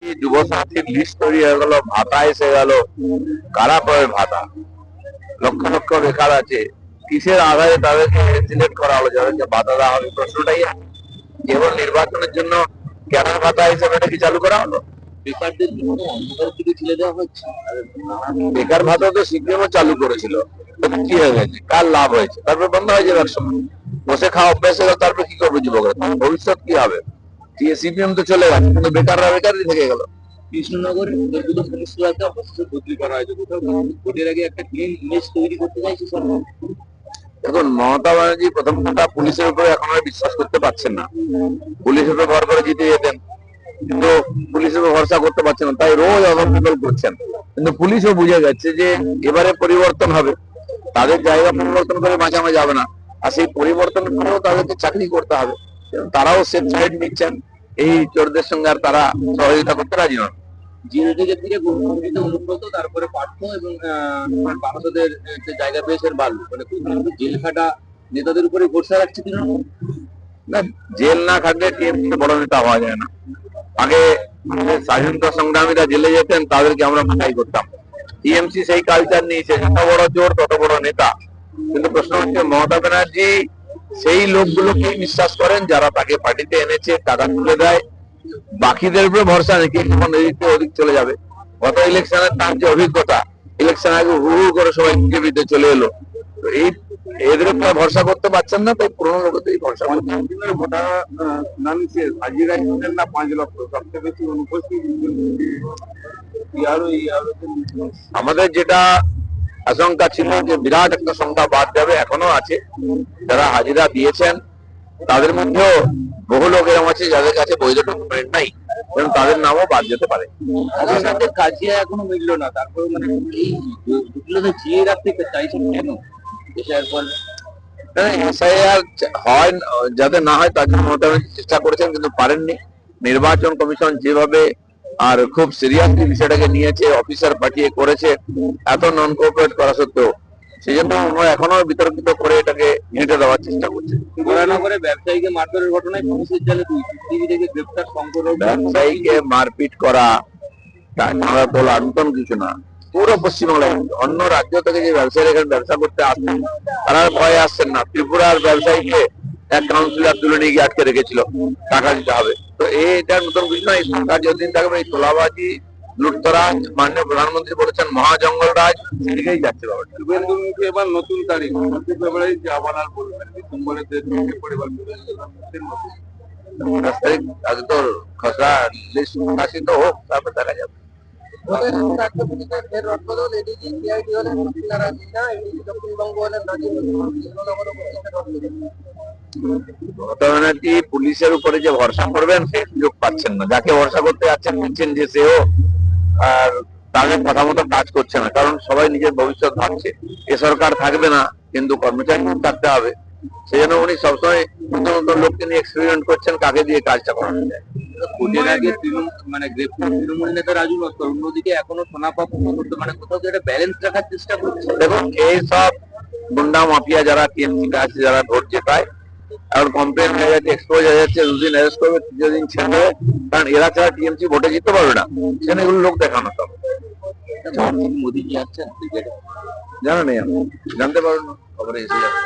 যুব সাথীর লিস্ট তৈরি হয়ে গেল, ভাতা এসে গেল, কারা পাবে ভাতা? লক্ষ লক্ষ বেকার আছে, কিসের আধারে তাদেরকে সিলেক্ট করা হলো যাদেরকে ভাতা দেওয়া হবে? প্রশ্নটাই কেবল নির্বাচনের জন্য ক্যাডার ভাতা হিসেবে নাকি চালু করা হলো? বেকারদের জন্য অন্ধকার থেকে ঠেলে দেওয়া হচ্ছে। বেকার ভাতা তো সিপিএমও চালু করেছিল, কি হয়ে গেছে? কার লাভ হয়েছে? তারপর বন্ধ হয়ে যাবে একসময়। বসে খাওয়া অভ্যাস হয়ে গেল, তারপর কি করবে যুবকরা? ভবিষ্যৎ কি হবে? সিপিএম তো চলে গেছে, কিন্তু বেকাররা বেকারই থেকে গেল। কৃষ্ণনগরে দুটো পুলিশ একটা অফিসে বদলি করা হয়েছে, কোথাও ভোটের আগে একটা ক্লিন ইমেজ তৈরি করতে চাইছে সরকার। দেখুন, মমতা ব্যানার্জি প্রথম কথা পুলিশের উপরে এখন আর বিশ্বাস করতে পারছেন না। পুলিশের উপর ভর করে জিতে যেতেন, কিন্তু পুলিশের উপর ভরসা করতে পারছেন না, তাই রোজ অদল করছেন। কিন্তু পুলিশও বুঝে গেছে যে এবারে পরিবর্তন হবে, তাদের জায়গা পরিবর্তন করে বাঁচানো যাবে না, আর সেই পরিবর্তন করেও তাদেরকে চাকরি করতে হবে। তারাও সেফ সাইড নিচ্ছেন, এই চোরদের সঙ্গে আর তারা সহযোগিতা করতে রাজি নন। জিএনডিকে থেকে অনুব্রত, তারপরে পার্থ এবং বাংলাদেশের যে জায়গা পেয়েছেন বালু, মানে জেল খাটা নেতাদের উপরে ভরসা রাখছে তৃণমূল। না, জেল না খাটলে টিএমসি বড় নেতা হওয়া যায় না। আগে স্বাধীনতা সংগ্রামীরা জেলে যেতেন, তাদেরকে আমরা বাছাই করতাম। টিএমসি সেই কালচার নিয়েছে, যত বড় চোর তত বড় নেতা। কিন্তু প্রশ্ন হচ্ছে, মমতা ব্যানার্জি সেই লোকগুলোকে বিশ্বাস করেন যারা তাকে পার্টিতে এনেছে, টাকা তুলে দেয়। বাকিদের উপরে ভরসা নেই, কে কখন এদিকে ওদিক চলে যাবে। গত ইলেকশনের তার যে অভিজ্ঞতা, ইলেকশন আগে হু হু করে সবাই বিজেপিতে চলে এলো, তো এই এদের উপরে ভরসা করতে পারছেন না, তাই পুরোনো লোকতেই ভরসা করছেন। না 5 লক্ষ, সবচেয়ে বেশি অনুপস্থিত। আমাদের যেটা আশঙ্কা ছিল যে বিরাট একটা সংখ্যা বাদ যাবে, এখনো আছে। যারা হাজিরা দিয়েছেন তাদের মধ্যেও বহু লোক এরকম আছে যাদের কাছে বৈধ ডকুমেন্ট নাই, এবং তাদের নামও বাদ যেতে পারে। কাজিয়া এখনো মিললো না, তারপরে মানে এই জিয়ে রাখতে চাইছেন কেন? এসআইআর হয় যাতে না হয় তার জন্য চেষ্টা করেছেন, কিন্তু পারেননি। নির্বাচন কমিশন যেভাবে আর খুব সিরিয়াসলি বিষয়টাকে নিয়েছে, অফিসার পাঠিয়ে করেছে, এত নন কোঅপারেট করা সত্ত্বেও, সেই জন্য আমরা এখনো বিতর্কিত করে এটাকে হেঁটে দেওয়ার চেষ্টা করছি। করে ব্যবসায়ীকে মারধরের ঘটনায় পুলিশের জালে 2 থেকে গ্রেপ্তার শঙ্কর। ব্যবসায়ীকে মারপিট করা তোলা নতুন কিছু না। পুরো পশ্চিমবাংলায় অন্য রাজ্য থেকে যে ব্যবসায়ীরা এখানে ব্যবসা করতে আসছেন, তারা ভয়ে আসছেন না। ত্রিপুরার ব্যবসায়ীকে এক কাউন্সিলর তুলে নিয়ে গিয়ে আটকে রেখেছিল, টাকা দিতে হবে। তো এটা নতুন কিছু নয়। সরকার যতদিন থাকবে এই তোলাবাজি, লুটতরাজ, মাননীয় প্রধানমন্ত্রী বলেছেন মহাজঙ্গল রাজ, সেদিকেই যাচ্ছে ব্যাপারটা। শুভেন্দুর মুখে এবার নতুন তারিখ, 25 ফেব্রুয়ারি আবার আর বলবেন ডিসেম্বরের পরিবার 28 তারিখ আগে তো খসড়া লিস্ট প্রকাশিত হোক, তারপর দেখা যাবে। পুলিশের উপরে যে ভরসা করবেন সেই সুযোগ পাচ্ছেন না। যাকে ভরসা করতে যাচ্ছেন বলছেন যে সেও আর তাদের কথা মতো কাজ করছে না, কারণ সবাই নিজের ভবিষ্যৎ ভাবছে। এ সরকার থাকবে না, কিন্তু কর্মচারী থাকতে হবে। সেই জন্য উনি সবসময় নতুন নতুন লোককে নিয়ে এক্সপেরিমেন্ট করছেন, কাকে দিয়ে কাজটা করানো যায়। ভোটের আগে মানে গ্রেপ্তার তৃণমূল নেতা রাজু নস্কর, অন্যদিকে এখনো সোনাপাপ্পু করতে, মানে কোথাও একটা ব্যালেন্স রাখার চেষ্টা করছে। দেখুন, এই সব গুন্ডা মাফিয়া যারা টিএমসিতে আছে, যারা ভোট জেতায়, এখন কমপ্লেন হয়ে যাচ্ছে, এক্সপোজ হয়ে যাচ্ছে, 2 দিন অ্যারেস্ট করবে, 3 দিন ছেড়ে দেবে, কারণ এরা ছাড়া টিএমসি ভোটে জিততে পারবে না। সেখানে এগুলো লোক দেখানো সব। মোদী কি আছেন জানা নেই, জানতে পারবেন না, খবরে এসে যাচ্ছে।